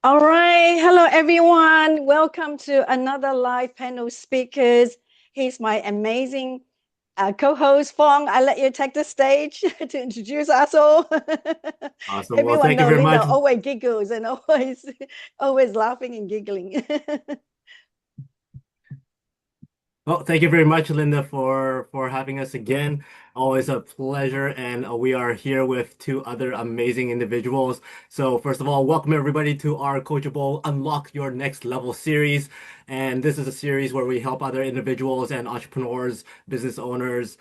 All right. Hello, everyone. Welcome to another live panel speakers. He's my amazing co-host, Fong. I let you take the stage to introduce us all. Awesome. Well, Everyone thank you know very Linda much. always giggles and always laughing and giggling. Well, thank you very much, Linda, for having us again. Always a pleasure, and we are here with two other amazing individuals. So, first of all, welcome everybody to our Coachable Unlock Your Next Level series. And this is a series where we help other individuals and entrepreneurs, business owners,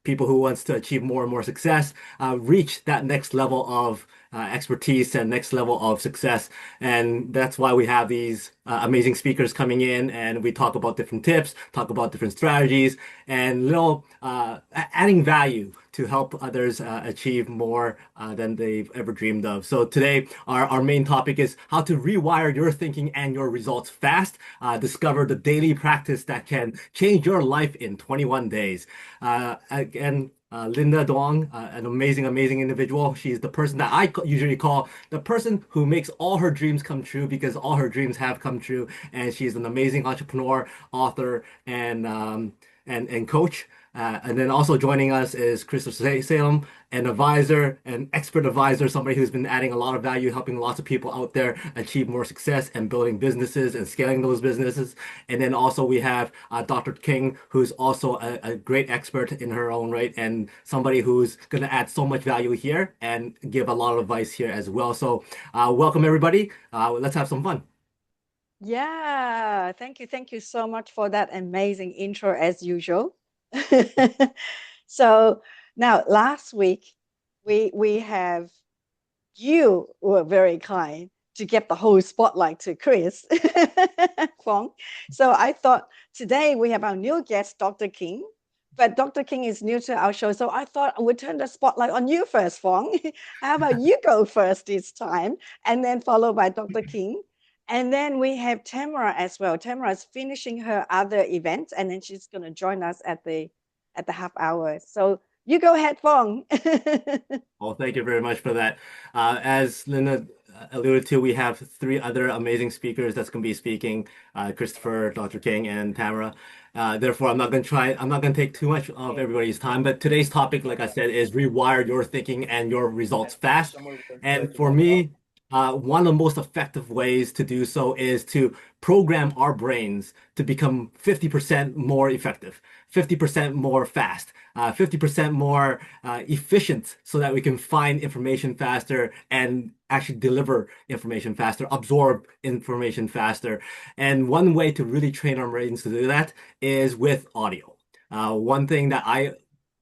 people who wants to achieve more and more success, reach that next level of expertise and next level of success. And that's why we have these amazing speakers coming in and we talk about different tips, talk about different strategies, and little adding value to help others achieve more than they've ever dreamed of. So today, our main topic is how to rewire your thinking and your results fast. Discover the daily practice that can change your life in 21 days. Again, Linda Dong, an amazing, amazing individual. She's the person that usually call the person who makes all her dreams come true because all her dreams have come true. And she's an amazing entrepreneur, author, and coach. And then also joining us is Christopher Salem, an advisor, an expert advisor, somebody who's been adding a lot of value, helping lots of people out there achieve more success and building businesses and scaling those businesses. And then also we have Dr. King, who's also a great expert in her own right and somebody who's going to add so much value here and give a lot of advice here as well. So welcome everybody. Let's have some fun. Yeah, thank you. Thank you so much for that amazing intro as usual. So now last week we have you were very kind to get the whole spotlight to Chris Fong. So I thought today we have our new guest, Dr. King. But Dr. King is new to our show. So I thought I would turn the spotlight on you first, Fong. How about you go first this time? And then followed by Dr. King. And then we have Tamara as well. Tamara is finishing her other events and then she's going to join us at the half hour. So you go ahead, Fong. Well, thank you very much for that. As Linda alluded to, we have three other amazing speakers that's going to be speaking, Christopher, Dr. King, and Tamara. Therefore, I'm not going to take too much of everybody's time, but today's topic, like I said, is rewire your thinking and your results fast. And for me, one of the most effective ways to do so is to program our brains to become 50% more effective, 50% more fast, 50% more efficient so that we can find information faster and actually deliver information faster, absorb information faster. And one way to really train our brains to do that is with audio. One thing that I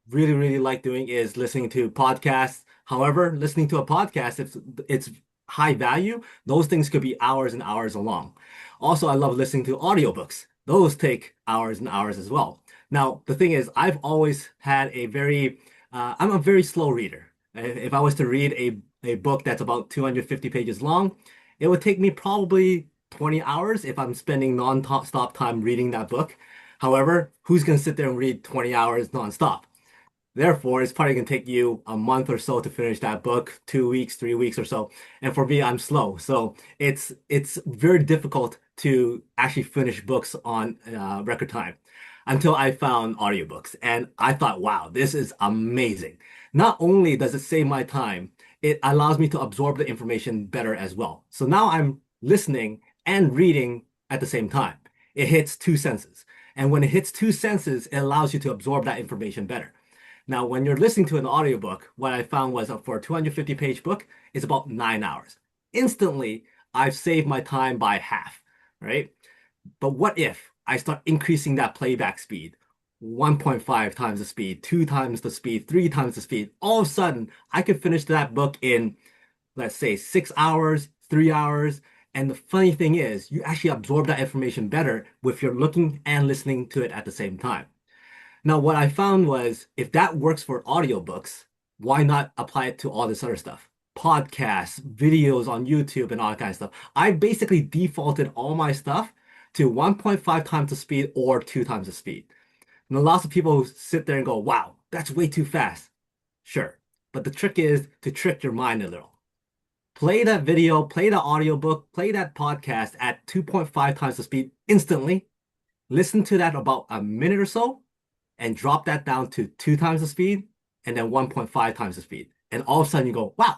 really, really like doing is listening to podcasts. However, listening to a podcast, if it's high value, those things could be hours and hours long. Also, I love listening to audiobooks. Those take hours and hours as well. Now, the thing is, I've always had I'm a very slow reader. If I was to read a book that's about 250 pages long, it would take me probably 20 hours if I'm spending non-stop time reading that book. However, who's going to sit there and read 20 hours non-stop? Therefore, it's probably going to take you a month or so to finish that book, 2 weeks, 3 weeks or so. And for me, I'm slow. So it's very difficult to actually finish books on record time until I found audiobooks. And I thought, wow, this is amazing. Not only does it save my time, it allows me to absorb the information better as well. So now I'm listening and reading at the same time. It hits two senses. And when it hits two senses, it allows you to absorb that information better. Now, when you're listening to an audiobook, what I found was for a 250-page book, it's about 9 hours. Instantly, I've saved my time by half, right? But what if I start increasing that playback speed? 1.5 times the speed, 2 times the speed, 3 times the speed. All of a sudden, I could finish that book in, let's say, 6 hours, 3 hours. And the funny thing is, you actually absorb that information better if you're looking and listening to it at the same time. Now, what I found was if that works for audiobooks, why not apply it to all this other stuff? Podcasts, videos on YouTube, and all that kind of stuff. I basically defaulted all my stuff to 1.5 times the speed or 2 times the speed. And lots of people sit there and go, wow, that's way too fast. Sure. But the trick is to trick your mind a little. Play that video, play the audiobook, play that podcast at 2.5 times the speed instantly. Listen to that about a minute or so and drop that down to 2 times the speed and then 1.5 times the speed. And all of a sudden you go, wow,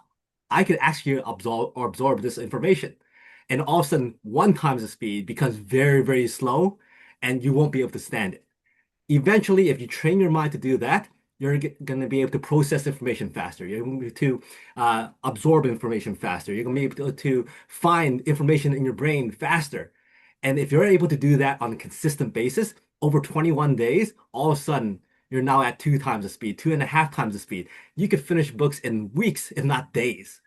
I could actually absorb this information. And all of a sudden, 1 times the speed becomes very, very slow and you won't be able to stand it. Eventually, if you train your mind to do that, you're going to be able to process information faster. You're going to be able to absorb information faster. You're going to be able to find information in your brain faster. And if you're able to do that on a consistent basis over 21 days, all of a sudden, you're now at 2 times the speed, 2.5 times the speed. You could finish books in weeks, if not days.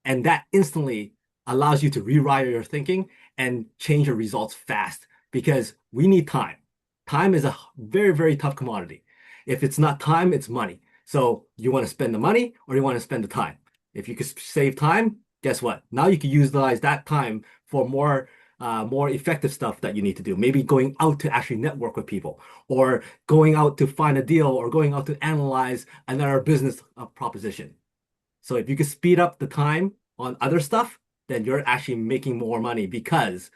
And that instantly allows you to rewire your thinking and change your results fast because we need time. Time is a very, very tough commodity. If it's not time, it's money. So you want to spend the money or you want to spend the time. If you could save time, guess what? Now you can utilize that time for more effective stuff that you need to do. Maybe going out to actually network with people, or going out to find a deal, or going out to analyze another business proposition. So if you could speed up the time on other stuff, then you're actually making more money because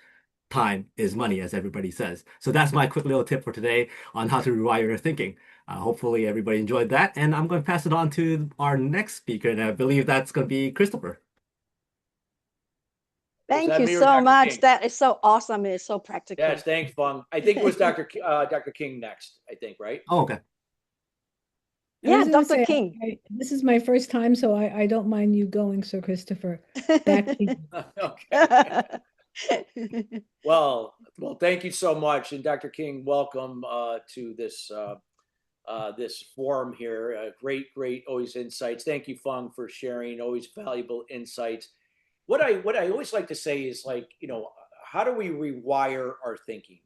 time is money, as everybody says. So that's my quick little tip for today on how to rewire your thinking. Hopefully everybody enjoyed that. And I'm going to pass it on to our next speaker, and I believe that's going to be Christopher. Was Thank that you me or so Dr. much. King? That is so awesome. It's so Yes, practical. thanks, Fung. I think it was Dr. King next, I think, right? Oh, okay. I was Yeah, going to Dr. say, King. this is my first time, so I don't mind you going, Sir Christopher. Back to you. Okay. Well, thank you so much. And Dr. King, welcome to this forum here. Great, always insights. Thank you, Fung, for sharing. Always valuable insights. What I always like to say is, like, how do we rewire our thinking?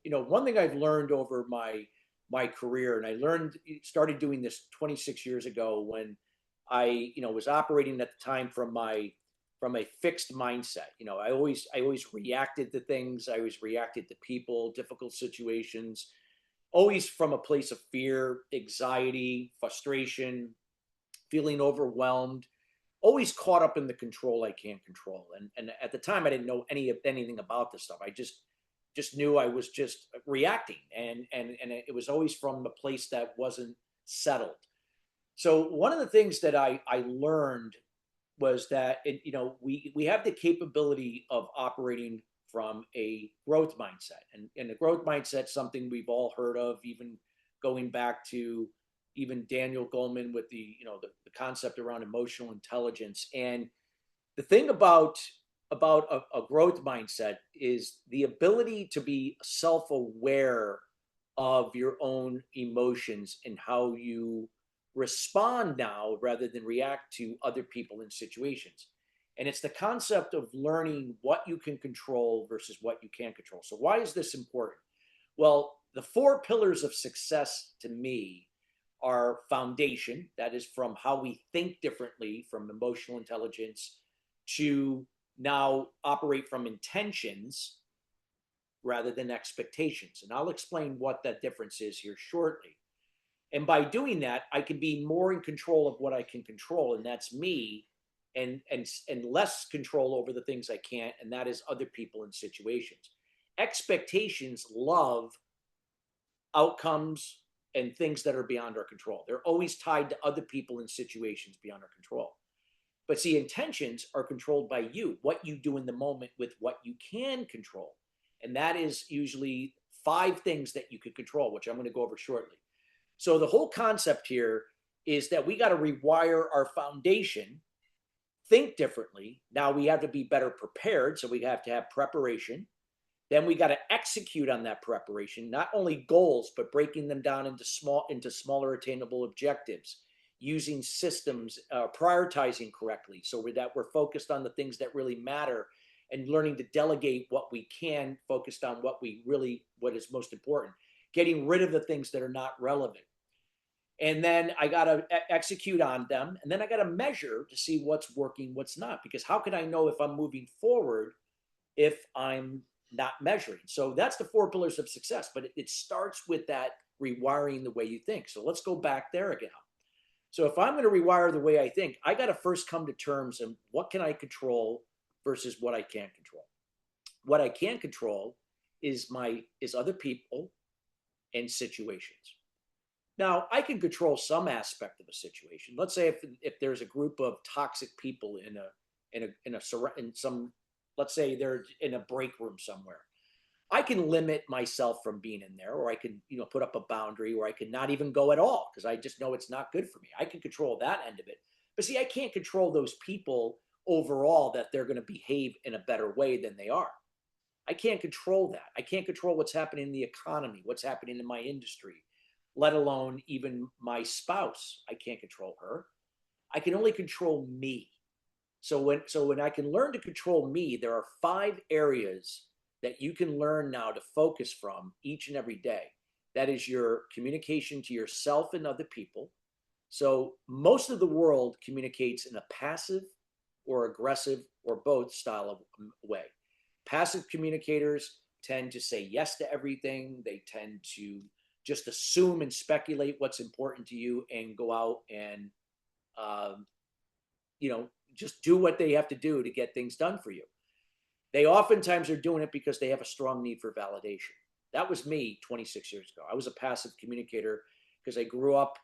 One thing I've learned over my career, and started doing this 26 years ago when I was operating at the time from a fixed mindset. I always reacted to things. I always reacted to people, difficult situations, always from a place of fear, anxiety, frustration, feeling overwhelmed, always caught up in the control I can't control. And at the time I didn't know anything about this stuff. I just knew I was just reacting, and it was always from the place that wasn't settled. So one of the things that I learned was that we have the capability of operating from a growth mindset, and the growth mindset, something we've all heard of, even going back to even Daniel Goleman with the concept around emotional intelligence. And the thing about a growth mindset is the ability to be self-aware of your own emotions and how you respond now rather than react to other people and situations. And it's the concept of learning what you can control versus what you can't control. So why is this important? Well, the 4 pillars of success to me are foundation, that is from how we think differently, from emotional intelligence, to now operate from intentions rather than expectations. And I'll explain what that difference is here shortly. And by doing that, I can be more in control of what I can control, and that's me, and less control over the things I can't, and that is other people and situations. Expectations love outcomes and things that are beyond our control. They're always tied to other people and situations beyond our control. But see, intentions are controlled by you, what you do in the moment with what you can control. And that is usually 5 things that you can control, which I'm going to go over shortly. So the whole concept here is that we got to rewire our foundation, think differently. Now we have to be better prepared. So we have to have preparation. Then we got to execute on that preparation, not only goals, but breaking them down into smaller attainable objectives, using systems, prioritizing correctly so that we're focused on the things that really matter, and learning to delegate what we can, focused on what is most important, getting rid of the things that are not relevant. And then I got to execute on them. And then I got to measure to see what's working, what's not, because how can I know if I'm moving forward if I'm not measuring? So that's the 4 pillars of success, but it starts with that rewiring the way you think. So let's go back there again. So if I'm going to rewire the way I think, I got to first come to terms and what can I control versus what I can't control. What I can control is other people and situations. Now, I can control some aspect of a situation. Let's say if there's a group of toxic people in some, let's say they're in a break room somewhere. I can limit myself from being in there, or I can, put up a boundary, or I can not even go at all because I just know it's not good for me. I can control that end of it. But see, I can't control those people overall that they're going to behave in a better way than they are. I can't control that. I can't control what's happening in the economy, what's happening in my industry, let alone even my spouse. I can't control her. I can only control me. So when I can learn to control me, there are 5 areas that you can learn now to focus from each and every day. That is your communication to yourself and other people. So most of the world communicates in a passive or aggressive or both style of way. Passive communicators tend to say yes to everything. They tend to just assume and speculate what's important to you and go out and, just do what they have to do to get things done for you. They oftentimes are doing it because they have a strong need for validation. That was me 26 years ago. I was a passive communicator because I grew up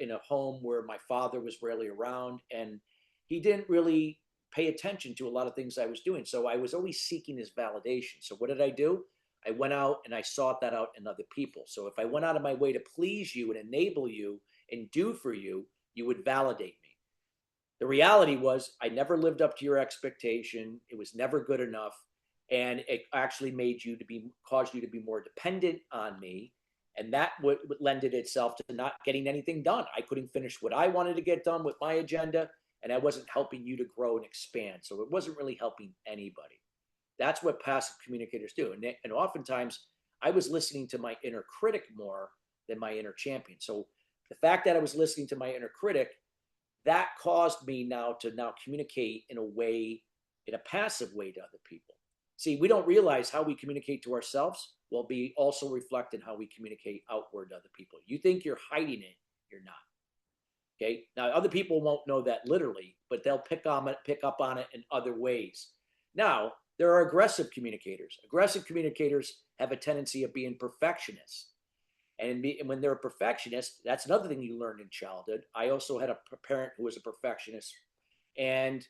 in a home where my father was rarely around and he didn't really pay attention to a lot of things I was doing. So I was always seeking his validation. So what did I do? I went out and I sought that out in other people. So if I went out of my way to please you and enable you and do for you, you would validate me. The reality was I never lived up to your expectation. It was never good enough. And it actually caused you to be more dependent on me. And that would lended itself to not getting anything done. I couldn't finish what I wanted to get done with my agenda, and I wasn't helping you to grow and expand. So it wasn't really helping anybody. That's what passive communicators do. And oftentimes I was listening to my inner critic more than my inner champion. So the fact that I was listening to my inner critic, that caused me to communicate in a passive way to other people. See, we don't realize how we communicate to ourselves will be also reflected in how we communicate outward to other people. You think you're hiding it, you're not. Okay. Now, other people won't know that literally, but they'll pick up on it in other ways. Now, there are aggressive communicators. Aggressive communicators have a tendency of being perfectionists. And when they're a perfectionist, that's another thing you learn in childhood. I also had a parent who was a perfectionist. And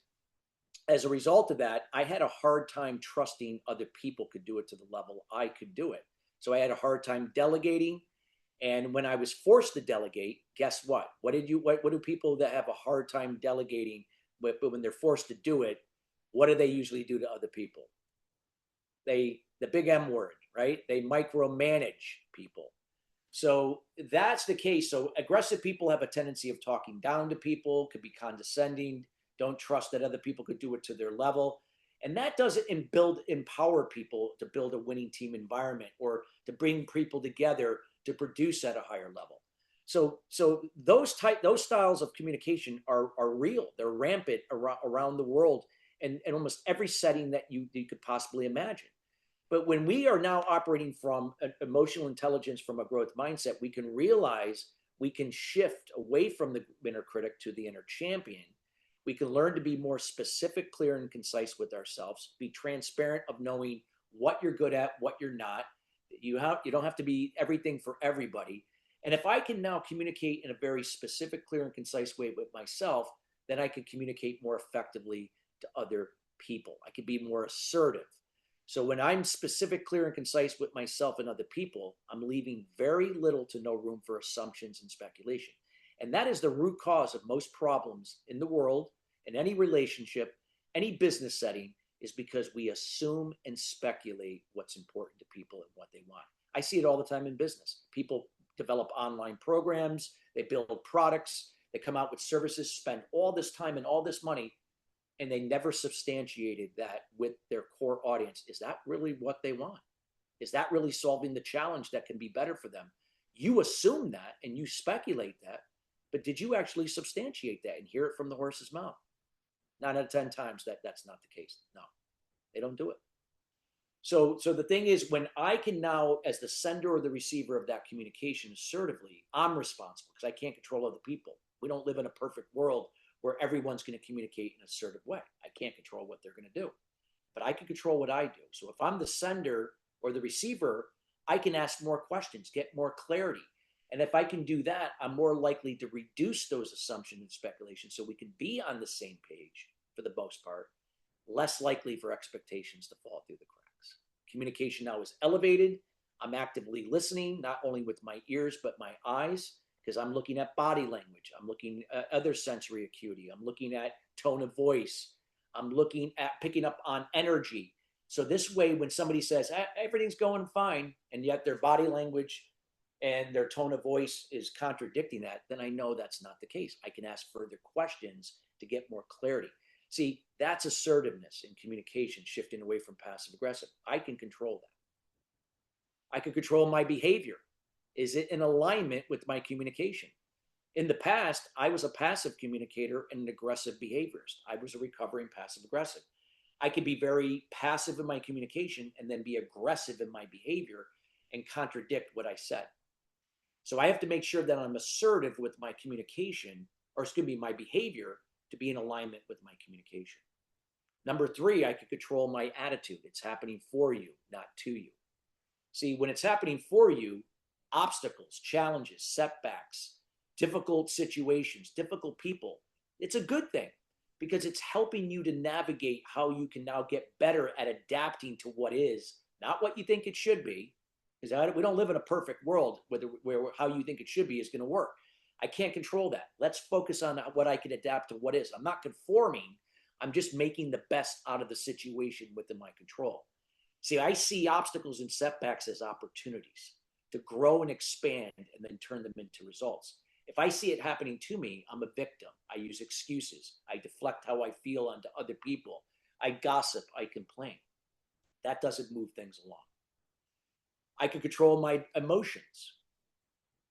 as a result of that, I had a hard time trusting other people could do it to the level I could do it. So I had a hard time delegating. And when I was forced to delegate, guess what? What do people that have a hard time delegating, but when they're forced to do it, what do they usually do to other people? The big M word, right? They micromanage people. So that's the case. So aggressive people have a tendency of talking down to people, could be condescending, don't trust that other people could do it to their level. And that doesn't empower people to build a winning team environment or to bring people together to produce at a higher level. So those styles of communication are real. They're rampant around the world and almost every setting that you could possibly imagine. But when we are now operating from emotional intelligence, from a growth mindset, we can realize we can shift away from the inner critic to the inner champion. We can learn to be more specific, clear, and concise with ourselves, be transparent of knowing what you're good at, what you're not. You don't have to be everything for everybody. And if I can now communicate in a very specific, clear, and concise way with myself, then I can communicate more effectively to other people. I can be more assertive. So when I'm specific, clear, and concise with myself and other people, I'm leaving very little to no room for assumptions and speculation. And that is the root cause of most problems in the world, in any relationship, any business setting, is because we assume and speculate what's important to people and what they want. I see it all the time in business. People develop online programs, they build products, they come out with services, spend all this time and all this money, and they never substantiated that with their core audience. Is that really what they want? Is that really solving the challenge that can be better for them? You assume that and you speculate that, but did you actually substantiate that and hear it from the horse's mouth? 9 out of 10 times that's not the case. No, they don't do it. So the thing is, when I can now, as the sender or the receiver of that communication assertively, I'm responsible because I can't control other people. We don't live in a perfect world where everyone's going to communicate in an assertive way. I can't control what they're going to do, but I can control what I do. So if I'm the sender or the receiver, I can ask more questions, get more clarity. And if I can do that, I'm more likely to reduce those assumptions and speculations so we can be on the same page for the most part, less likely for expectations to fall through the cracks. Communication now is elevated. I'm actively listening, not only with my ears, but my eyes, because I'm looking at body language. I'm looking at other sensory acuity. I'm looking at tone of voice. I'm looking at picking up on energy. So this way, when somebody says everything's going fine, and yet their body language and their tone of voice is contradicting that, then I know that's not the case. I can ask further questions to get more clarity. See, that's assertiveness in communication, shifting away from passive aggressive. I can control that. I can control my behavior. Is it in alignment with my communication? In the past, I was a passive communicator and an aggressive behaviorist. I was a recovering passive aggressive. I could be very passive in my communication and then be aggressive in my behavior and contradict what I said. So I have to make sure that I'm assertive with my communication, or it's going to be my behavior, to be in alignment with my communication. Number 3, I can control my attitude. It's happening for you, not to you. See, when it's happening for you, obstacles, challenges, setbacks, difficult situations, difficult people, it's a good thing because it's helping you to navigate how you can now get better at adapting to what is, not what you think it should be, because we don't live in a perfect world where how you think it should be is going to work. I can't control that. Let's focus on what I can adapt to what is. I'm not conforming. I'm just making the best out of the situation within my control. See, I see obstacles and setbacks as opportunities to grow and expand and then turn them into results. If I see it happening to me, I'm a victim. I use excuses. I deflect how I feel onto other people. I gossip. I complain. That doesn't move things along. I can control my emotions.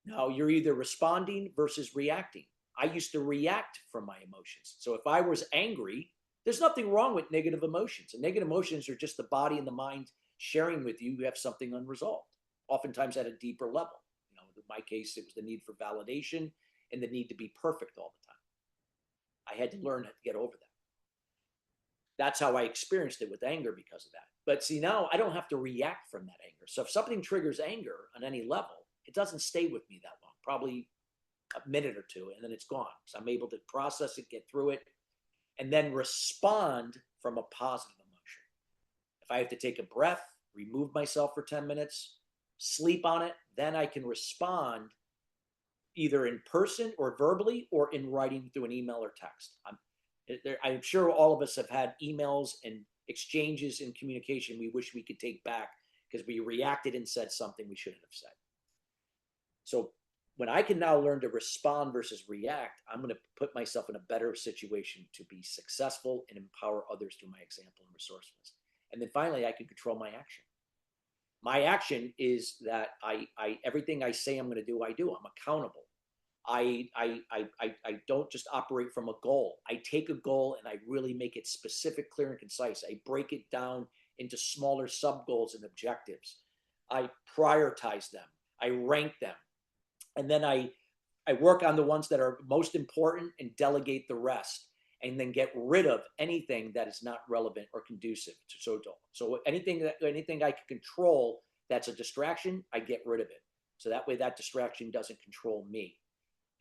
Now, you're either responding versus reacting. I used to react from my emotions. So if I was angry, there's nothing wrong with negative emotions. And negative emotions are just the body and the mind sharing with you have something unresolved, oftentimes at a deeper level. You know, in my case, it was the need for validation and the need to be perfect all the time. I had to learn how to get over that. That's how I experienced it with anger because of that. But see, now I don't have to react from that anger. So if something triggers anger on any level, it doesn't stay with me that long, probably a minute or two, and then it's gone. So I'm able to process it, get through it, and then respond from a positive emotion. If I have to take a breath, remove myself for 10 minutes, sleep on it, then I can respond either in person or verbally or in writing through an email or text. I'm sure all of us have had emails and exchanges in communication we wish we could take back because we reacted and said something we shouldn't have said. So when I can now learn to respond versus react, I'm going to put myself in a better situation to be successful and empower others through my example and resourcefulness. And then finally, I can control my action. My action is that everything I say I'm going to do, I do. I'm accountable. I don't just operate from a goal. I take a goal and I really make it specific, clear, and concise. I break it down into smaller sub goals and objectives. I prioritize them. I rank them. And then I work on the ones that are most important and delegate the rest, and then get rid of anything that is not relevant or conducive to so anything I can control that's a distraction, I get rid of it. So that way that distraction doesn't control me,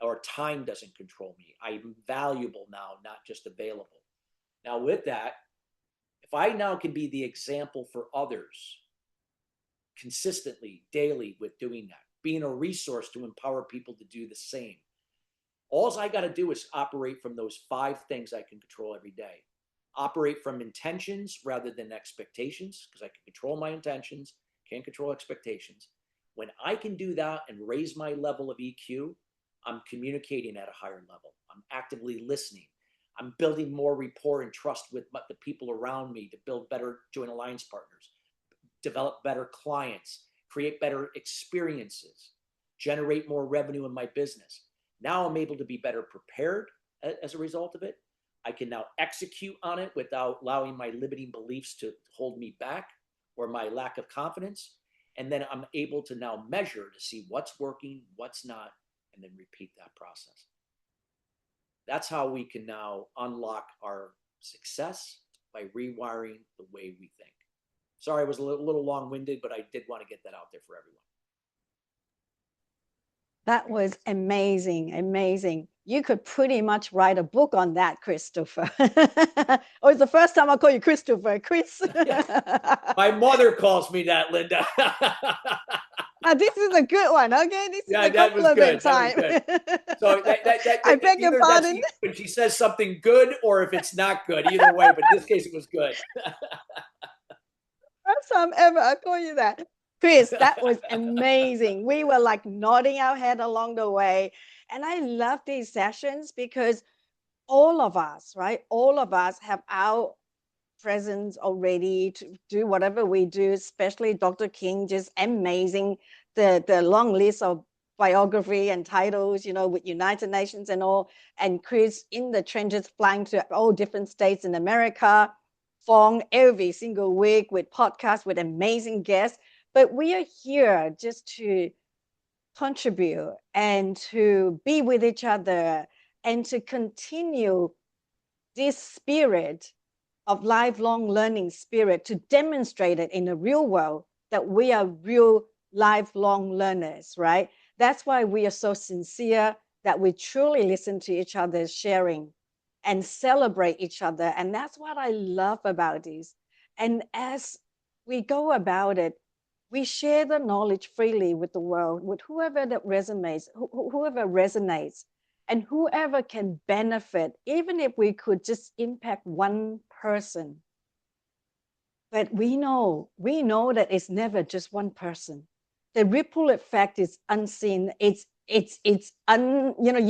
or time doesn't control me. I'm valuable now, not just available. Now with that, if I now can be the example for others consistently, daily with doing that, being a resource to empower people to do the same, all I got to do is operate from those 5 things I can control every day. Operate from intentions rather than expectations, because I can control my intentions, can't control expectations. When I can do that and raise my level of EQ, I'm communicating at a higher level. I'm actively listening. I'm building more rapport and trust with the people around me to build better joint alliance partners, develop better clients, create better experiences, generate more revenue in my business. Now I'm able to be better prepared as a result of it. I can now execute on it without allowing my limiting beliefs to hold me back or my lack of confidence. And then I'm able to now measure to see what's working, what's not, and then repeat that process. That's how we can now unlock our success, by rewiring the way we think. Sorry, I was a little long-winded, but I did want to get that out there for everyone. That was amazing, amazing. You could pretty much write a book on that, Christopher. Oh, it's the first time I call you Christopher, Chris. My mother calls me that, Linda. This is a good one. Okay, this is Yeah, a that was compliment good. That was time. good. So I beg your either that's pardon. when she says something good or if it's not good, either way. But in this case, it was good. First time ever I call you that. Chris, that was amazing. We were like nodding our head along the way. And I love these sessions because all of us, right? All of us have our presence already to do whatever we do, especially Dr. King, just amazing. The long list of biography and titles, with United Nations and all, and Chris in the trenches flying to all different states in America, Fong every single week with podcasts with amazing guests. But we are here just to contribute and to be with each other and to continue this spirit of lifelong learning spirit, to demonstrate it in the real world that we are real lifelong learners, right? That's why we are so sincere, that we truly listen to each other's sharing and celebrate each other. And that's what I love about this. And as we go about it, we share the knowledge freely with the world, with whoever that resonates, whoever resonates, and whoever can benefit, even if we could just impact one person. But we know that it's never just one person. The ripple effect is unseen. You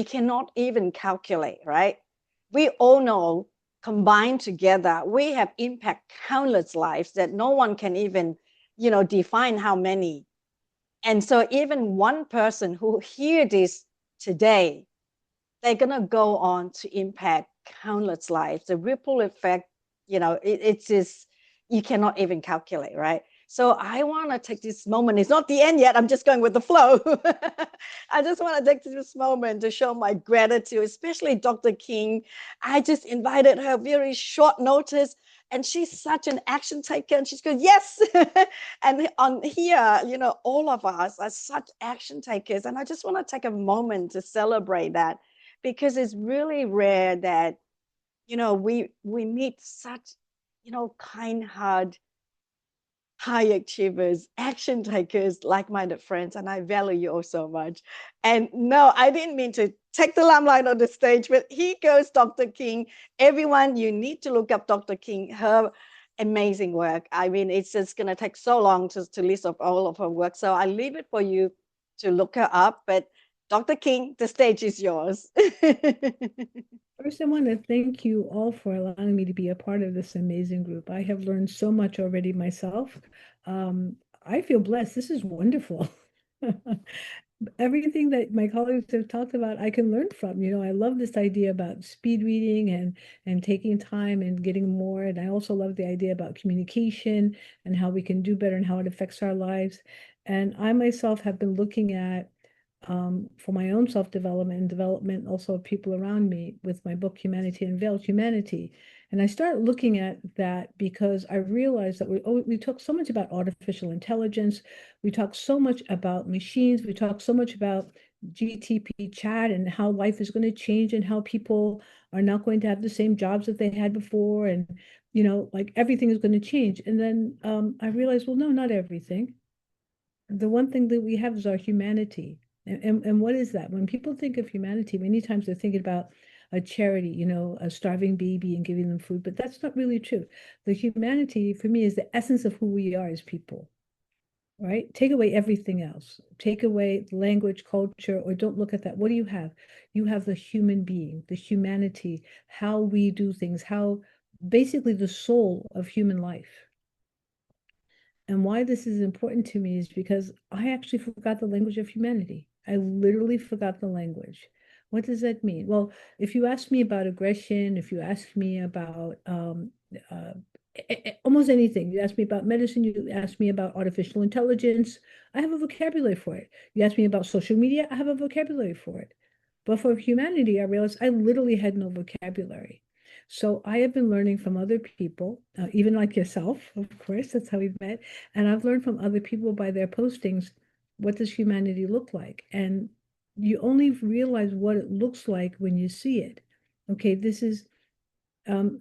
cannot even calculate, right? We all know, combined together, we have impact countless lives that no one can even, define how many. And so even one person who hear this today, they're going to go on to impact countless lives. The ripple effect, it's just, you cannot even calculate, right? So I want to take this moment. It's not the end yet. I'm just going with the flow. I just want to take this moment to show my gratitude, especially Dr. King. I just invited her very short notice, and she's such an action taker. And she's going, yes. And on here, all of us are such action takers. And I just want to take a moment to celebrate that, because it's really rare that we meet such kind heart, high achievers, action takers, like-minded friends, and I value you all so much. And no, I didn't mean to take the limelight on the stage, but here goes Dr. King. Everyone, you need to look up Dr. King, her amazing work. I mean, it's just going to take so long to list of all of her work, so I leave it for you to look her up. But Dr. King, the stage is yours. First, I want to thank you all for allowing me to be a part of this amazing group. I have learned so much already myself. I feel blessed. This is wonderful. Everything that my colleagues have talked about, I can learn from. I love this idea about speed reading and taking time and getting more. And I also love the idea about communication and how we can do better and how it affects our lives. And I myself have been looking at for my own self-development and development also of people around me with my book, Humanity Unveiled, Humanity. And I started looking at that because I realized that we talk so much about artificial intelligence. We talk so much about machines. We talk so much about GTP chat and how life is going to change and how people are not going to have the same jobs that they had before. And, like everything is going to change. And then I realized, well, no, not everything. The one thing that we have is our humanity. And what is that? When people think of humanity, many times they're thinking about a charity, a starving baby and giving them food, but that's not really true. The humanity for me is the essence of who we are as people, right? Take away everything else. Take away language, culture, or don't look at that. What do you have? You have the human being, the humanity, how we do things, how basically the soul of human life. And why this is important to me is because I actually forgot the language of humanity. I literally forgot the language. What does that mean? Well, if you ask me about aggression, if you ask me about uh, almost anything, you ask me about medicine, you ask me about artificial intelligence, I have a vocabulary for it. You ask me about social media, I have a vocabulary for it. But for humanity, I realized I literally had no vocabulary. So I have been learning from other people, even like yourself, of course, that's how we've met. And I've learned from other people by their postings, what does humanity look like? And you only realize what it looks like when you see it. Okay, this is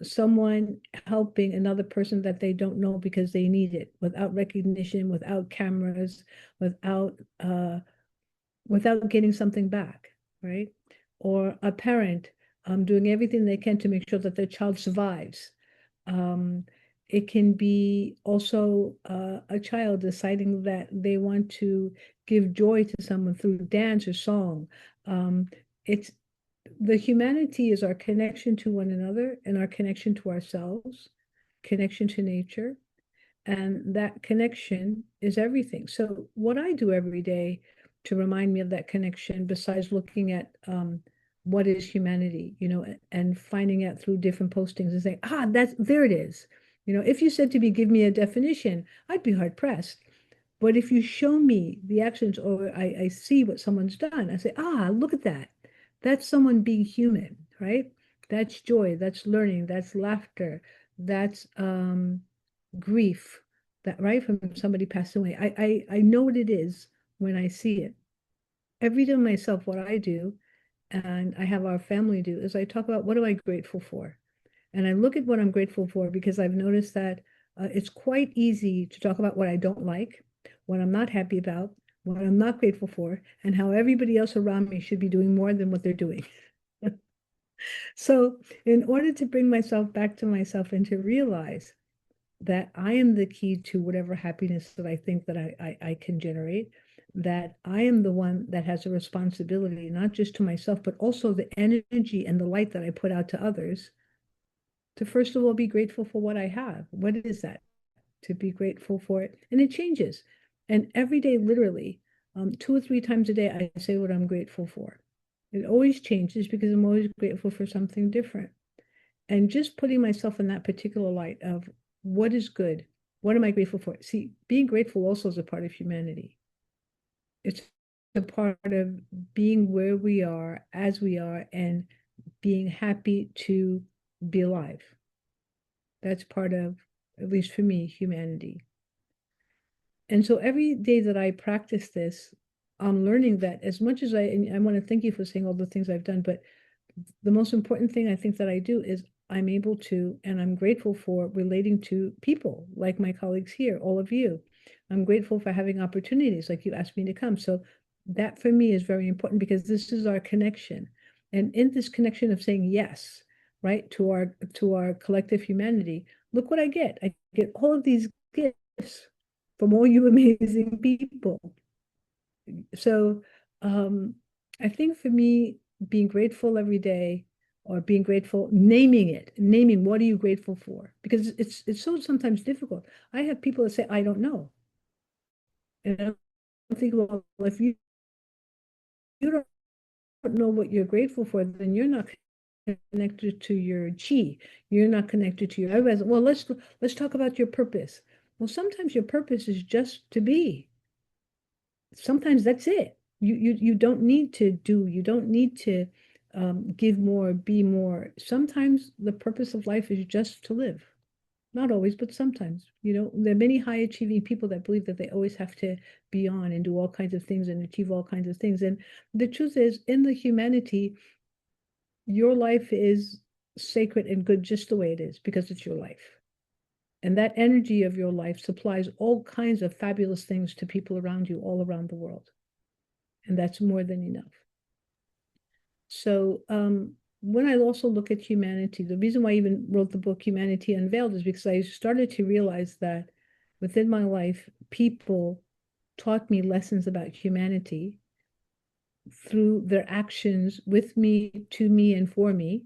someone helping another person that they don't know because they need it, without recognition, without cameras, without without getting something back, right? Or a parent doing everything they can to make sure that their child survives. Um, it can be also a child deciding that they want to give joy to someone through dance or song. It's the humanity is our connection to one another and our connection to ourselves, connection to nature, and that connection is everything. So what I do every day to remind me of that connection, besides looking at what is humanity, and finding out through different postings and saying, there it is. If you said to me, give me a definition, I'd be hard pressed. But if you show me the actions, or I see what someone's done, I say, look at that. That's someone being human, right? That's joy, that's learning, that's laughter, that's grief, that right from somebody passed away. I know what it is when I see it. Every day myself, what I do, and I have our family do, is I talk about what am I grateful for? And I look at what I'm grateful for because I've noticed that it's quite easy to talk about what I don't like, what I'm not happy about, what I'm not grateful for, and how everybody else around me should be doing more than what they're doing. So, in order to bring myself back to myself and to realize that I am the key to whatever happiness that I think that I can generate, that I am the one that has a responsibility, not just to myself, but also the energy and the light that I put out to others, to first of all be grateful for what I have. What is that? To be grateful for it. And it changes. And every day, literally, 2 or 3 times a day, I say what I'm grateful for. It always changes because I'm always grateful for something different. And just putting myself in that particular light of what is good, what am I grateful for? See, being grateful also is a part of humanity. It's a part of being where we are, as we are, and being happy to be alive. That's part of, at least for me, humanity. And so every day that I practice this, I'm learning that as much as and I want to thank you for saying all the things I've done, but the most important thing I think that I do is I'm able to, and I'm grateful for relating to people like my colleagues here, all of you. I'm grateful for having opportunities like you asked me to come. So that for me is very important because this is our connection. And in this connection of saying yes, right, to our collective humanity, look what I get. I get all of these gifts from all you amazing people. So I think for me, being grateful every day, or being grateful, naming what are you grateful for? Because it's so sometimes difficult. I have people that say, I don't know. And I think, well, if you don't know what you're grateful for, then you're not connected to your chi. You're not connected to your, well, let's talk about your purpose. Well, sometimes your purpose is just to be. Sometimes that's it. You don't need to do, you don't need to give more, be more. Sometimes the purpose of life is just to live. Not always, but sometimes. There are many high achieving people that believe that they always have to be on and do all kinds of things and achieve all kinds of things. And the truth is, in the humanity, your life is sacred and good just the way it is because it's your life. And that energy of your life supplies all kinds of fabulous things to people around you all around the world. And that's more than enough. So when I also look at humanity, the reason why I even wrote the book Humanity Unveiled is because I started to realize that within my life, people taught me lessons about humanity through their actions with me, to me, and for me.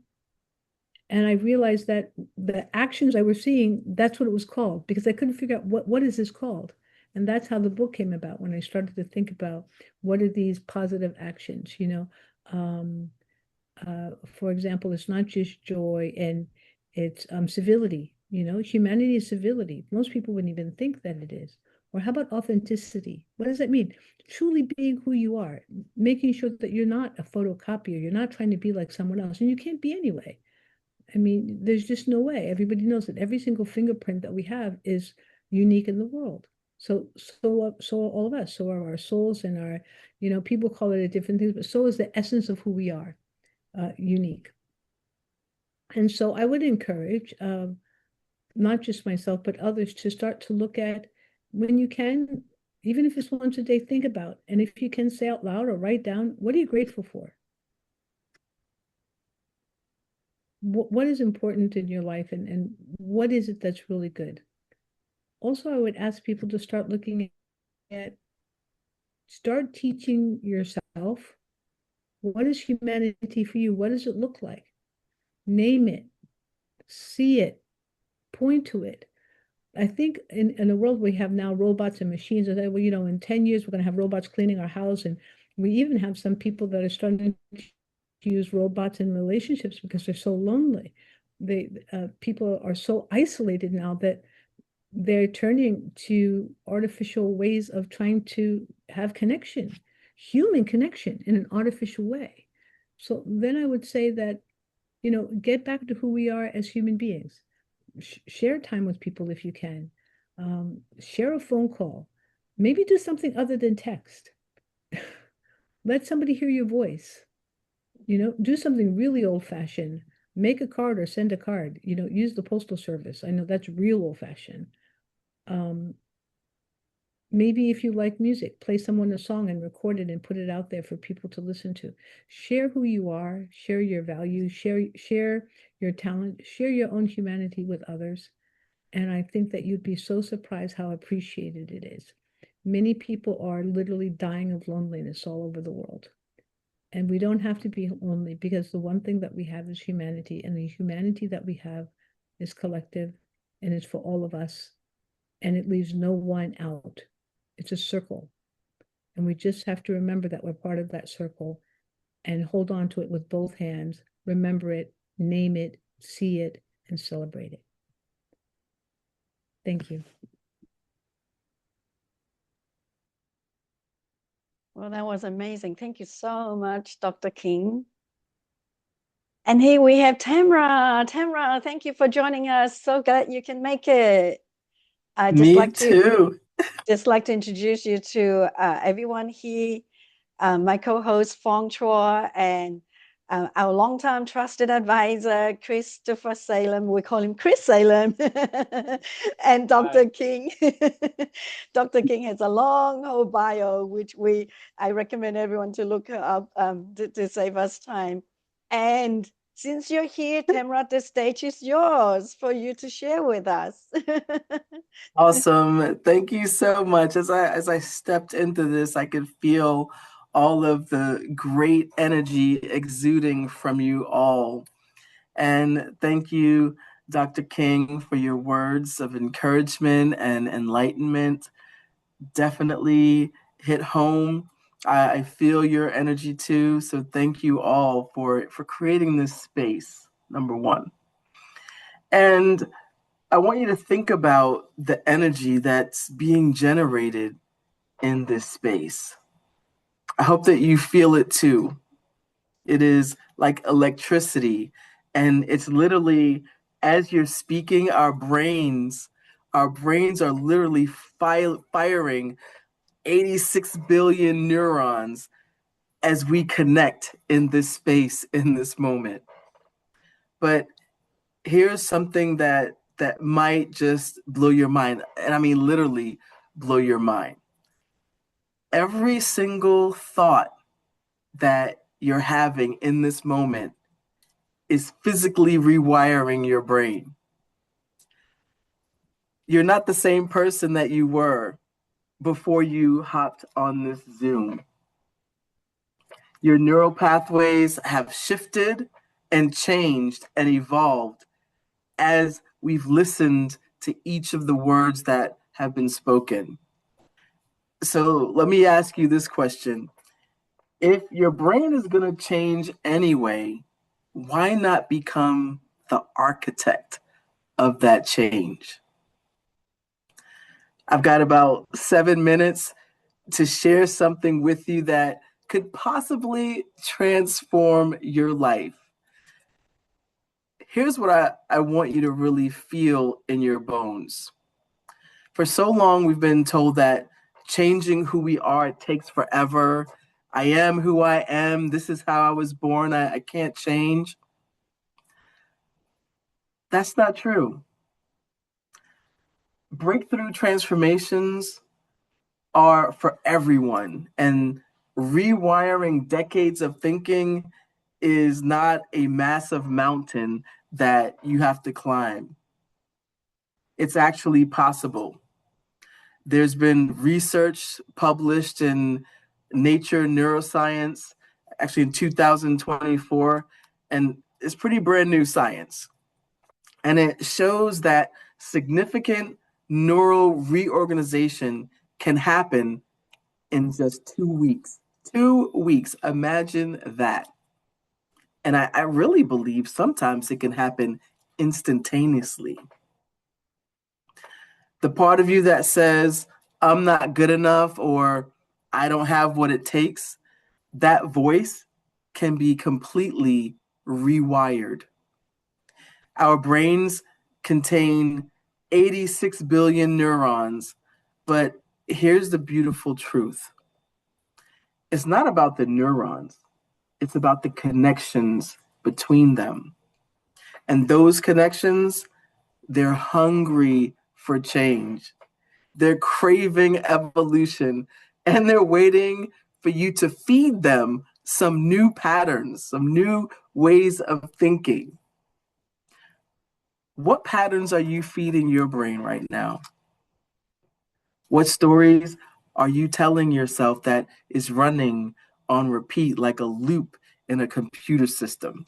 And I realized that the actions I was seeing, that's what it was called, because I couldn't figure out what is this called. And that's how the book came about, when I started to think about what are these positive actions, for example, it's not just joy, and it's civility. Humanity is civility. Most people wouldn't even think that it is. Or how about authenticity? What does that mean? Truly being who you are, making sure that you're not a photocopier, you're not trying to be like someone else, and you can't be anyway. I mean, there's just no way. Everybody knows that every single fingerprint that we have is unique in the world. So all of us, so are our souls and our, people call it different things, but so is the essence of who we are, unique. And so I would encourage, not just myself, but others to start to look at, when you can, even if it's once a day, think about, and if you can, say out loud or write down, what are you grateful for? What is important in your life, and what is it that's really good? Also, I would ask people to start looking at, start teaching yourself, what is humanity for you? What does it look like? Name it, see it, point to it. I think in a world we have now robots and machines, and well, in 10 years, we're going to have robots cleaning our house. And we even have some people that are starting to use robots in relationships because they're so lonely. People are so isolated now that they're turning to artificial ways of trying to have connection, human connection in an artificial way. So then I would say that, get back to who we are as human beings. Share time with people if you can. Share a phone call. Maybe do something other than text. Let somebody hear your voice. Do something really old-fashioned. Make a card or send a card. Use the postal service. I know that's real old-fashioned. Maybe if you like music, play someone a song and record it and put it out there for people to listen to. Share who you are, share your values, share your talent, share your own humanity with others. And I think that you'd be so surprised how appreciated it is. Many people are literally dying of loneliness all over the world. And we don't have to be lonely, because the one thing that we have is humanity, and the humanity that we have is collective, and it's for all of us, and it leaves no one out. It's a circle. And we just have to remember that we're part of that circle and hold on to it with both hands, remember it, name it, see it, and celebrate it. Thank you. Well, that was amazing. Thank you so much, Dr. King. And here we have Tamra. Tamra, thank you for joining us. So glad you can make it. I'd just Me too. Just like to introduce you to everyone here, my co-host Fong Chua, and our longtime trusted advisor, Christopher Salem. We call him Chris Salem. And Dr. Hi. King. Dr. King has a long whole bio, which I recommend everyone to look up to save us time. And since you're here, Tamra, the stage is yours for you to share with us. Awesome. Thank you so much. As I stepped into this, I could feel all of the great energy exuding from you all. And thank you, Dr. King, for your words of encouragement and enlightenment. Definitely hit home. I feel your energy too. So thank you all for creating this space, number one. And I want you to think about the energy that's being generated in this space. I hope that you feel it too. It is like electricity, and it's literally, as you're speaking, our brains are literally firing 86 billion neurons as we connect in this space, in this moment. But here's something that might just blow your mind, and I mean literally blow your mind. Every single thought that you're having in this moment is physically rewiring your brain. You're not the same person that you were before you hopped on this Zoom. Your neural pathways have shifted and changed and evolved as we've listened to each of the words that have been spoken. So let me ask you this question. If your brain is going to change anyway, why not become the architect of that change? I've got about 7 minutes to share something with you that could possibly transform your life. Here's what I want you to really feel in your bones. For so long, we've been told that changing who we are, it takes forever. I am who I am. This is how I was born. I can't change. That's not true. Breakthrough transformations are for everyone, and rewiring decades of thinking is not a massive mountain that you have to climb. It's actually possible. There's been research published in Nature Neuroscience, actually in 2024, and it's pretty brand new science. And it shows that significant neural reorganization can happen in just 2 weeks. 2 weeks, imagine that. And I really believe sometimes it can happen instantaneously. The part of you that says, I'm not good enough or I don't have what it takes, that voice can be completely rewired. Our brains contain 86 billion neurons, but here's the beautiful truth. It's not about the neurons. It's about the connections between them. And those connections, they're hungry for change. They're craving evolution, and they're waiting for you to feed them some new patterns, some new ways of thinking. What patterns are you feeding your brain right now? What stories are you telling yourself that is running on repeat like a loop in a computer system?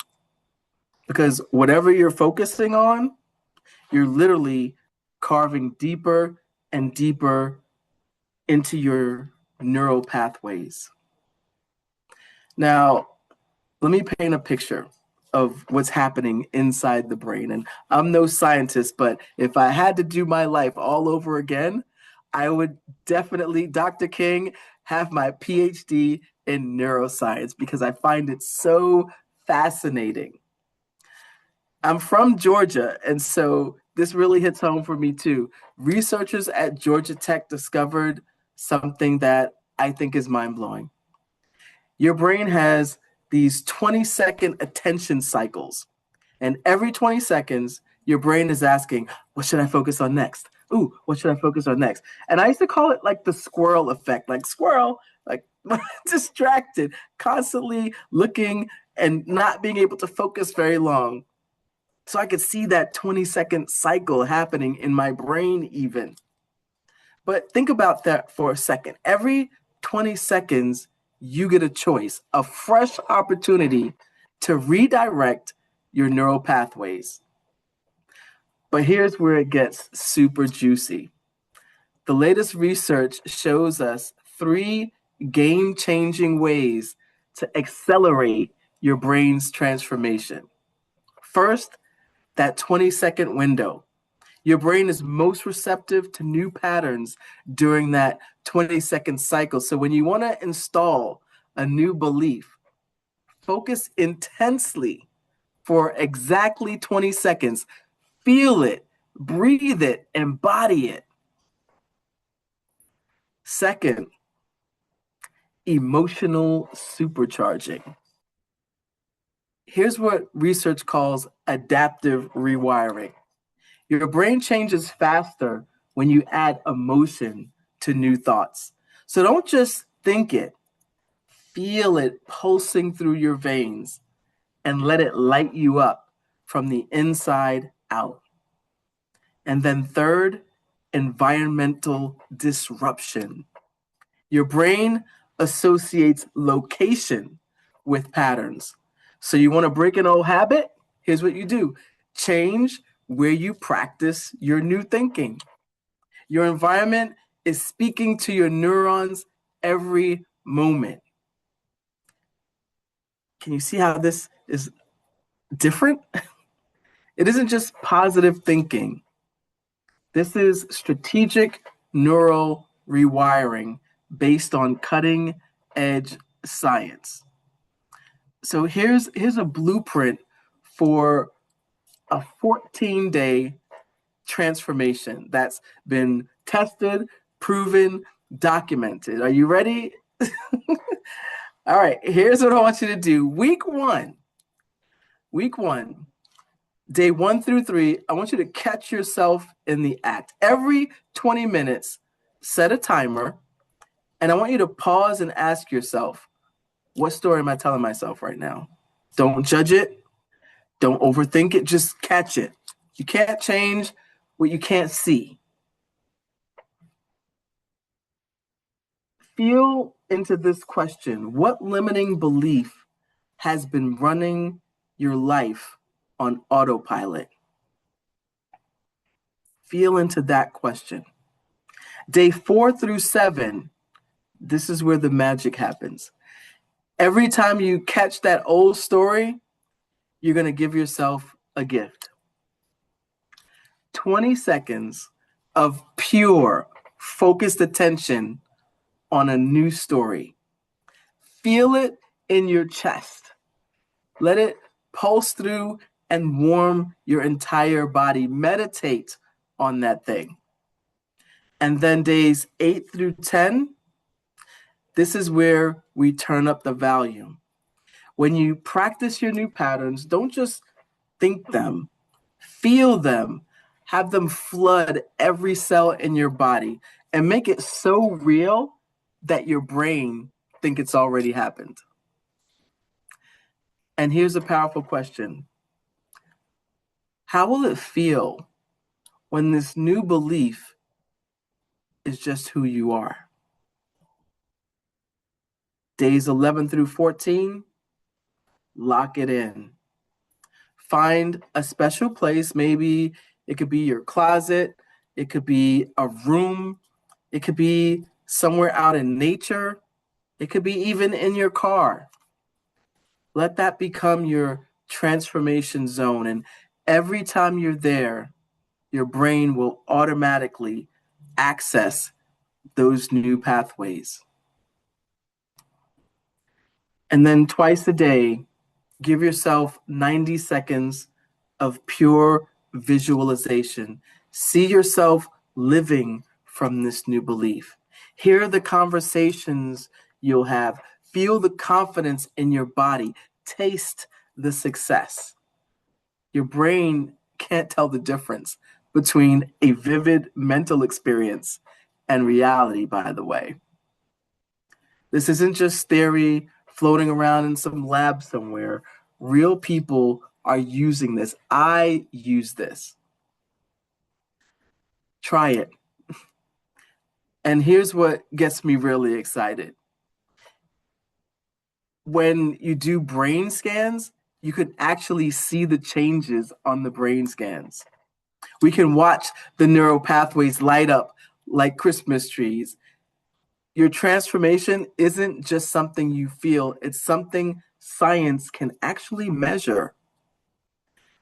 Because whatever you're focusing on, you're literally carving deeper and deeper into your neural pathways. Now, let me paint a picture of what's happening inside the brain. And I'm no scientist, but if I had to do my life all over again, I would definitely, Dr. King, have my PhD in neuroscience because I find it so fascinating. I'm from Georgia, and so this really hits home for me too. Researchers at Georgia Tech discovered something that I think is mind-blowing. Your brain has these 20-second attention cycles. And every 20 seconds, your brain is asking, what should I focus on next? Ooh, what should I focus on next? And I used to call it like the squirrel effect, like squirrel, like distracted, constantly looking and not being able to focus very long. So I could see that 20-second cycle happening in my brain even. But think about that for a second. Every 20 seconds, you get a choice, a fresh opportunity to redirect your neural pathways. But here's where it gets super juicy. The latest research shows us 3 game-changing ways to accelerate your brain's transformation. First, that 20-second window. Your brain is most receptive to new patterns during that 20-second cycle. So when you want to install a new belief, focus intensely for exactly 20 seconds. Feel it, breathe it, embody it. Second, emotional supercharging. Here's what research calls adaptive rewiring. Your brain changes faster when you add emotion to new thoughts. So don't just think it, feel it pulsing through your veins and let it light you up from the inside out. And then third, environmental disruption. Your brain associates location with patterns. So you want to break an old habit? Here's what you do. Change where you practice your new thinking. Your environment is speaking to your neurons every moment. Can you see how this is different? It isn't just positive thinking. This is strategic neural rewiring based on cutting edge science. So here's a blueprint for a 14-day transformation that's been tested, proven, documented. Are you ready? All right, here's what I want you to do. Week one, day 1 through 3, I want you to catch yourself in the act. Every 20 minutes, set a timer, and I want you to pause and ask yourself, what story am I telling myself right now? Don't judge it. Don't overthink it. Just catch it. You can't change what you can't see. Feel into this question. What limiting belief has been running your life on autopilot? Feel into that question. Day 4 through 7, this is where the magic happens. Every time you catch that old story, you're going to give yourself a gift. 20 seconds of pure, focused attention on a new story. Feel it in your chest. Let it pulse through and warm your entire body. Meditate on that thing. And then days 8 through 10, this is where we turn up the volume. When you practice your new patterns, don't just think them, feel them, have them flood every cell in your body and make it so real that your brain think it's already happened. And here's a powerful question. How will it feel when this new belief is just who you are? Days 11 through 14, lock it in. Find a special place. Maybe it could be your closet. It could be a room. It could be somewhere out in nature. It could be even in your car. Let that become your transformation zone. And every time you're there, your brain will automatically access those new pathways. And then twice a day, give yourself 90 seconds of pure visualization. See yourself living from this new belief. Hear the conversations you'll have. Feel the confidence in your body. Taste the success. Your brain can't tell the difference between a vivid mental experience and reality, by the way. This isn't just theory floating around in some lab somewhere. Real people are using this. I use this. Try it. And here's what gets me really excited. When you do brain scans, you can actually see the changes on the brain scans. We can watch the neural pathways light up like Christmas trees. Your transformation isn't just something you feel, it's something science can actually measure.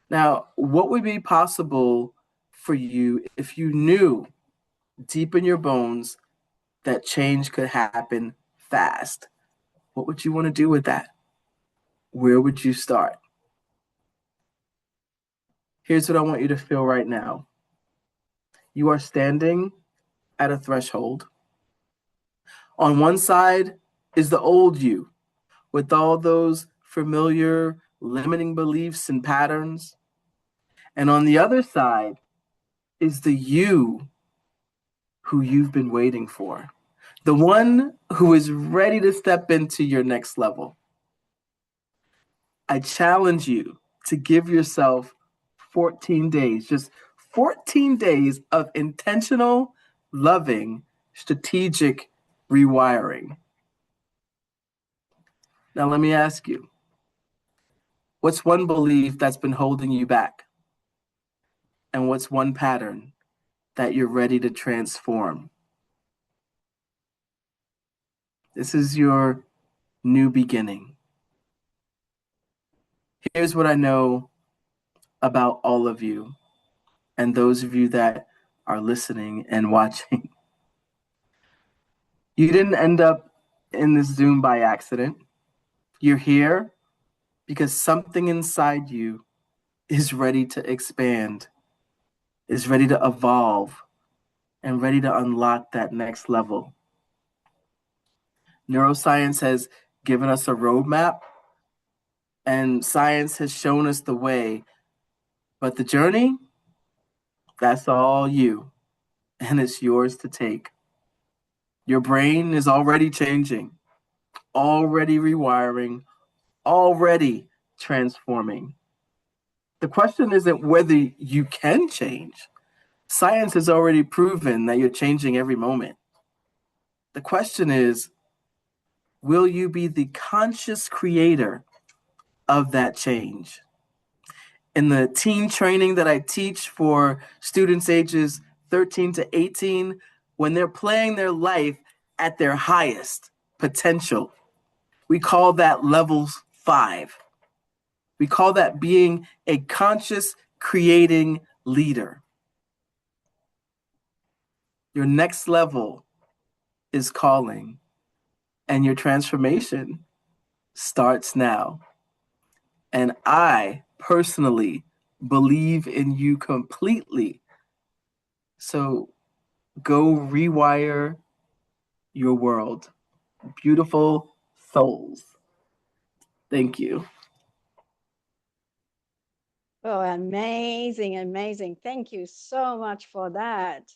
Now, what would be possible for you if you knew deep in your bones that change could happen fast? What would you want to do with that? Where would you start? Here's what I want you to feel right now. You are standing at a threshold. On one side is the old you with all those familiar limiting beliefs and patterns. And on the other side is the you who you've been waiting for, the one who is ready to step into your next level. I challenge you to give yourself 14 days, just 14 days of intentional, loving, strategic rewiring. Now, let me ask you, what's one belief that's been holding you back? And what's one pattern that you're ready to transform? This is your new beginning. Here's what I know about all of you and those of you that are listening and watching. You didn't end up in this Zoom by accident. You're here because something inside you is ready to expand, is ready to evolve, and ready to unlock that next level. Neuroscience has given us a roadmap, and science has shown us the way. But the journey, that's all you, and it's yours to take. Your brain is already changing, already rewiring, already transforming. The question isn't whether you can change. Science has already proven that you're changing every moment. The question is, will you be the conscious creator of that change? In the teen training that I teach for students ages 13 to 18, when they're playing their life at their highest potential, we call that level 5. We call that being a conscious creating leader. Your next level is calling, and your transformation starts now. And I personally believe in you completely. So go rewire your world. Beautiful souls. Thank you. Oh, amazing, amazing. Thank you so much for that.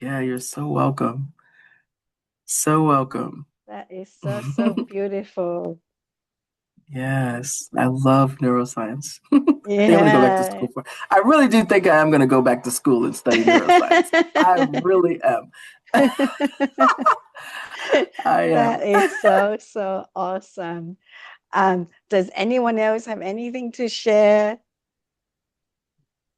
Yeah, you're so welcome. So welcome. That is so, so beautiful. Yes, I love neuroscience. I think I'm gonna go back to Yeah. school for. I really do think I am gonna go back to school and study neuroscience. I really am. I am. That is so, so awesome. Does anyone else have anything to share?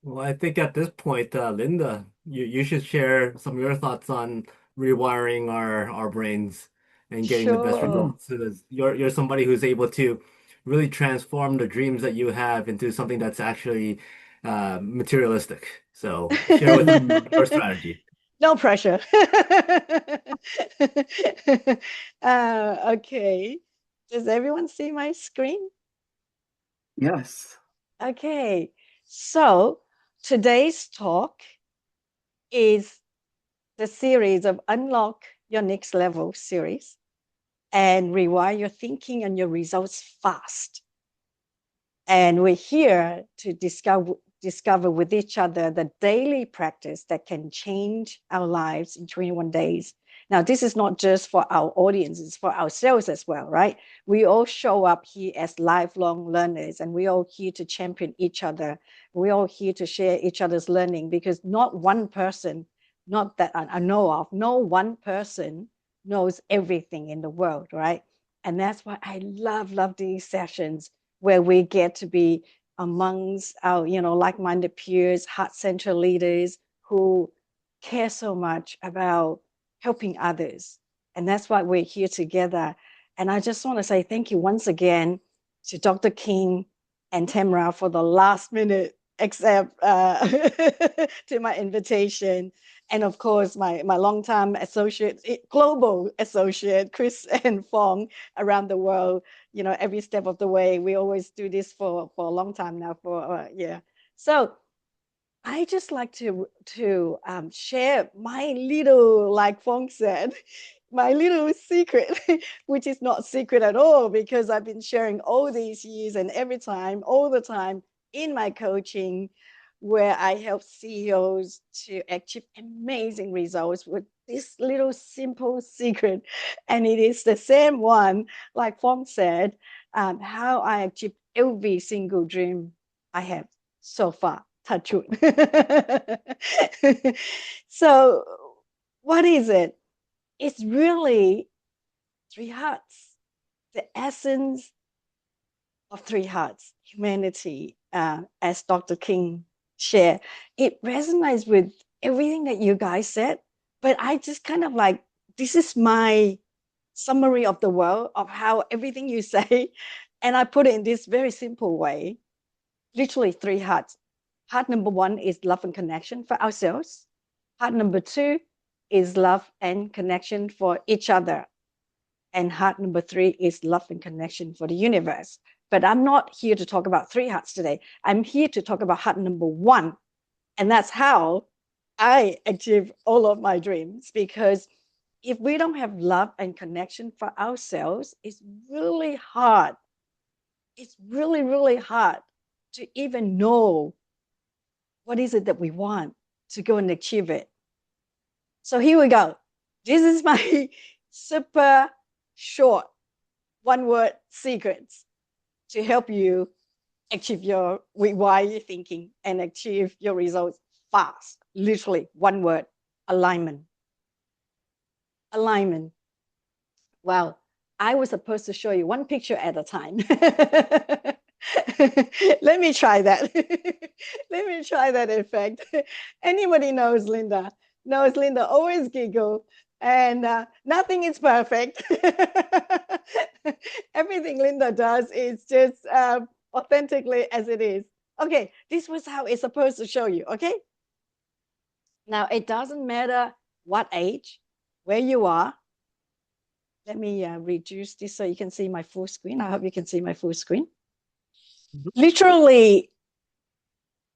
Well, I think at this point, Linda, you should share some of your thoughts on rewiring our brains and getting the best Sure. results. So that you're somebody who's able to really transform the dreams that you have into something that's actually materialistic. So share with us your strategy. No pressure. Okay. Does everyone see my screen? Yes. Okay. So today's talk is the series of Unlock Your Next Level series and rewire your thinking and your results fast. And we're here to discover with each other the daily practice that can change our lives in 21 days. Now, this is not just for our audience, it's for ourselves as well, right? We all show up here as lifelong learners, and we all here to champion each other. We all here to share each other's learning, because not one person, not that I know of, no one person knows everything in the world, right? And that's why I love these sessions where we get to be amongst our, like-minded peers, heart center leaders who care so much about helping others. And that's why we're here together. And I just want to say thank you once again to Dr. King and Tamra for the last minute accept to my invitation. And of course, my longtime associate, global associate, Chris and Fong around the world, every step of the way. We always do this for a long time now, yeah. So I just like to share my little, like Fong said, my little secret, which is not secret at all, because I've been sharing all these years and every time, all the time in my coaching, where I help CEOs to achieve amazing results with this little simple secret. And it is the same one, like Fong said, how I achieve every single dream I have so far. Touch wood. So, what is it? It's really three hearts, the essence of three hearts, humanity, as Dr. King shared. It resonates with everything that you guys said, but I just kind of like, this is my summary of the world of how everything you say, and I put it in this very simple way, literally three hearts. Heart number one is love and connection for ourselves. Heart number two is love and connection for each other. And heart number 3 is love and connection for the universe. But I'm not here to talk about 3 hearts today. I'm here to talk about heart number 1. And that's how I achieve all of my dreams. Because if we don't have love and connection for ourselves, it's really hard. It's really, really hard to even know what is it that we want to go and achieve it. So here we go. This is my super short 1-word secrets to help you achieve your rewire thinking and achieve your results fast. Literally 1 word: alignment. Alignment. Well, I was supposed to show you 1 picture at a time. Let me try that. Let me try that effect. Anybody knows Linda always giggle, and nothing is perfect. Everything Linda does is just authentically as it is. Okay, this was how it's supposed to show you, okay? Now, it doesn't matter what age, where you are. Let me reduce this so you can see my full screen. I hope you can see my full screen. Literally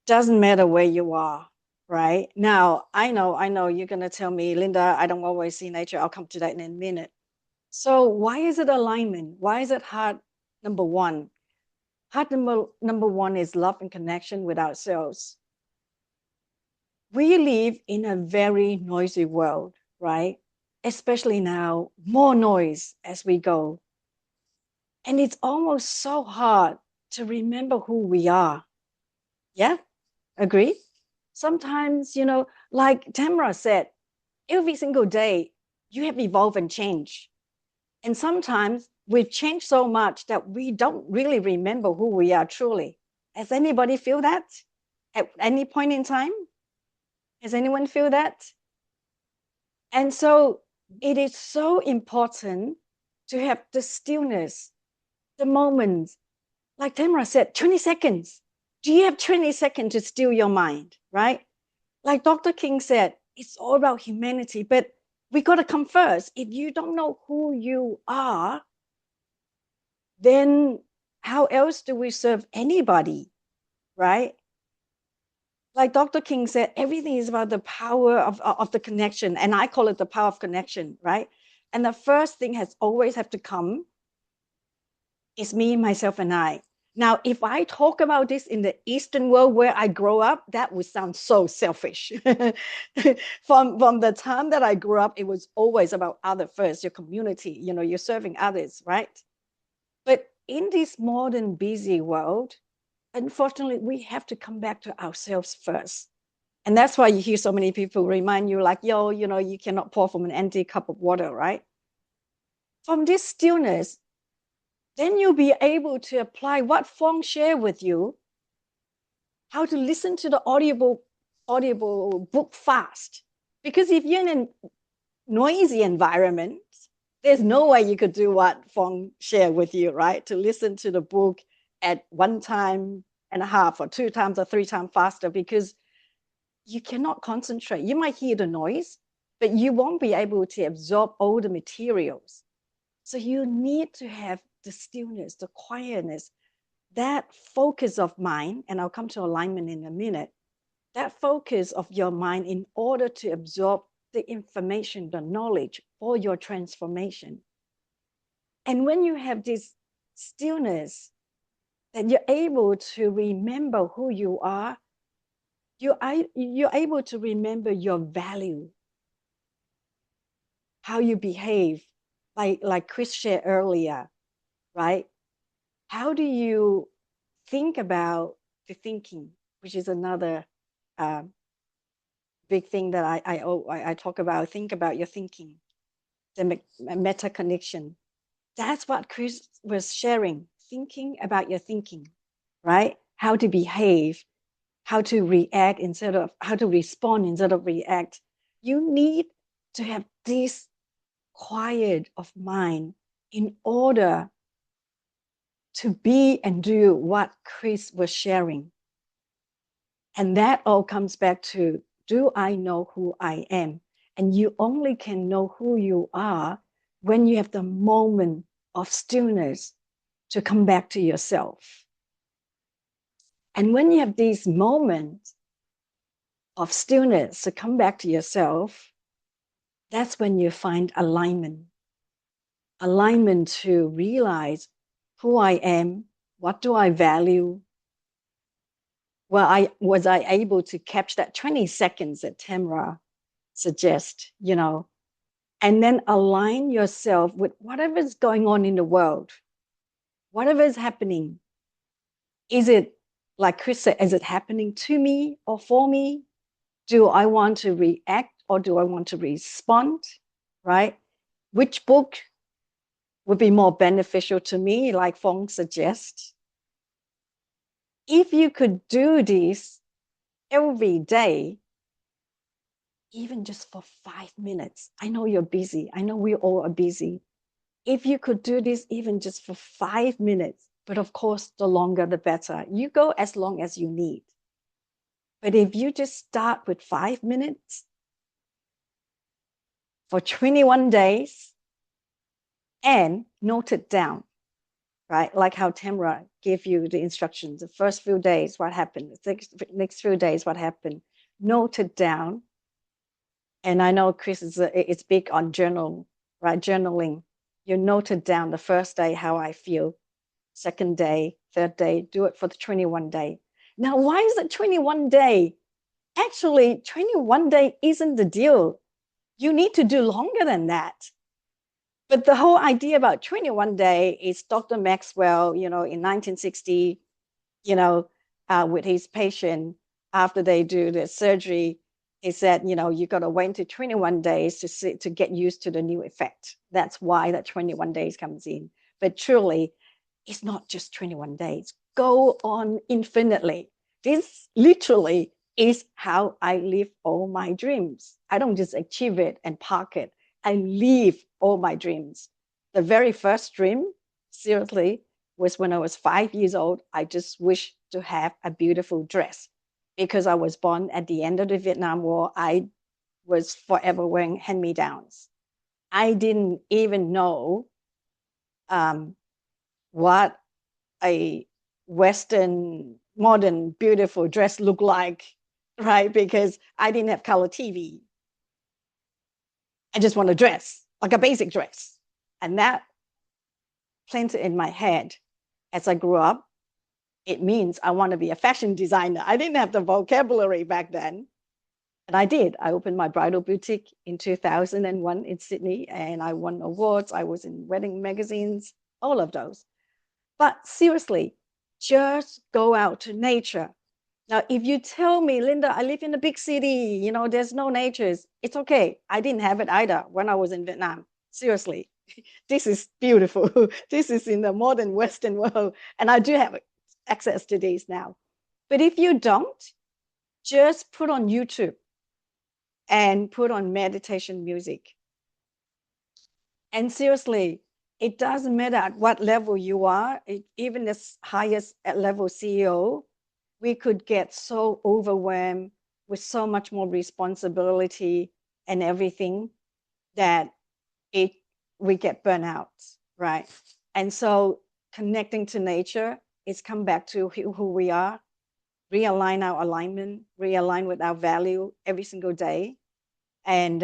doesn't matter where you are, right? Now, I know you're going to tell me, Linda, I don't always see nature. I'll come to that in a minute. So why is it alignment? Why is it heart number 1? Heart number 1 is love and connection with ourselves. We live in a very noisy world, right? Especially now, more noise as we go. And it's almost so hard to remember who we are. Yeah, agree? Sometimes, like Tamara said, every single day you have evolved and changed. And sometimes we've changed so much that we don't really remember who we are truly. Has anybody feel that at any point in time? Has anyone feel that? And so it is so important to have the stillness, the moments. Like Tamara said, 20 seconds. Do you have 20 seconds to still your mind, right? Like Dr. King said, it's all about humanity, but we got to come first. If you don't know who you are, then how else do we serve anybody, right? Like Dr. King said, everything is about the power of the connection. And I call it the power of connection, right? And the first thing has always have to come is me, myself, and I. Now, if I talk about this in the Eastern world where I grow up, that would sound so selfish. From the time that I grew up, it was always about other first, your community, you're serving others, right? But in this modern busy world, unfortunately, we have to come back to ourselves first. And that's why you hear so many people remind you like, you cannot pour from an empty cup of water, right? From this stillness, then you'll be able to apply what Fong shared with you, how to listen to the audible book fast. Because if you're in a noisy environment, there's no way you could do what Fong shared with you, right? To listen to the book at 1 time and a half or 2 times or 3 times faster, because you cannot concentrate. You might hear the noise, but you won't be able to absorb all the materials. So you need to have the stillness, the quietness, that focus of mind, and I'll come to alignment in a minute, that focus of your mind in order to absorb the information, the knowledge for your transformation. And when you have this stillness, that you're able to remember who you are, you're able to remember your value, how you behave, like Chris shared earlier, right? How do you think about the thinking, which is another big thing that I talk about. Think about your thinking, the meta connection. That's what Chris was sharing, thinking about your thinking, right? How to behave, how to react instead of how to respond instead of react. You need to have this quiet of mind in order to be and do what Chris was sharing. And that all comes back to, do I know who I am? And you only can know who you are when you have the moment of stillness to come back to yourself. And when you have these moments of stillness to come back to yourself, that's when you find alignment. Alignment to realize who I am, what do I value. Well, was I able to catch that 20 seconds that Tamara suggests, and then align yourself with whatever's going on in the world, whatever is happening. Is it, like Chris said, is it happening to me or for me? Do I want to react or do I want to respond, right? Which book would be more beneficial to me, like Fong suggests? If you could do this every day, even just for 5 minutes, I know you're busy. I know we all are busy. If you could do this even just for 5 minutes, but of course, the longer, the better. You go as long as you need. But if you just start with 5 minutes for 21 days and note it down, right? Like how Tamara gave you the instructions, the first few days, what happened, the next few days, what happened, note it down. And I know Chris is big on journal, right? Journaling. You note it down the first day, how I feel, second day, third day, do it for the 21 day. Now, why is it 21 day? Actually, 21 day isn't the deal. You need to do longer than that. But the whole idea about 21 day is Dr. Maxwell, in 1960, with his patient, after they do the surgery, he said, you got to wait to 21 days to get used to the new effect. That's why that 21 days comes in. But truly, it's not just 21 days. Go on infinitely. This literally is how I live all my dreams. I don't just achieve it and park it. I live all my dreams. The very first dream, seriously, was when I was 5 years old. I just wished to have a beautiful dress because I was born at the end of the Vietnam War. I was forever wearing hand-me-downs. I didn't even know what a Western, modern, beautiful dress looked like, right? Because I didn't have color TV. I just want a dress, like a basic dress. And that planted in my head as I grew up. It means I want to be a fashion designer. I didn't have the vocabulary back then. And I did. I opened my bridal boutique in 2001 in Sydney, and I won awards. I was in wedding magazines, all of those. But seriously, just go out to nature. Now, if you tell me, Linda, I live in a big city, there's no natures, it's okay. I didn't have it either when I was in Vietnam. Seriously, this is beautiful. This is in the modern Western world, and I do have access to these now. But if you don't, just put on YouTube and put on meditation music. And seriously, it doesn't matter at what level you are, even the highest level CEO, we could get so overwhelmed with so much more responsibility and everything that we get burnout, right? And so connecting to nature is come back to who we are, realign our alignment, realign with our value every single day. And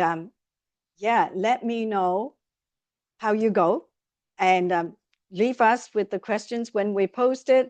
let me know how you go, and leave us with the questions when we post it.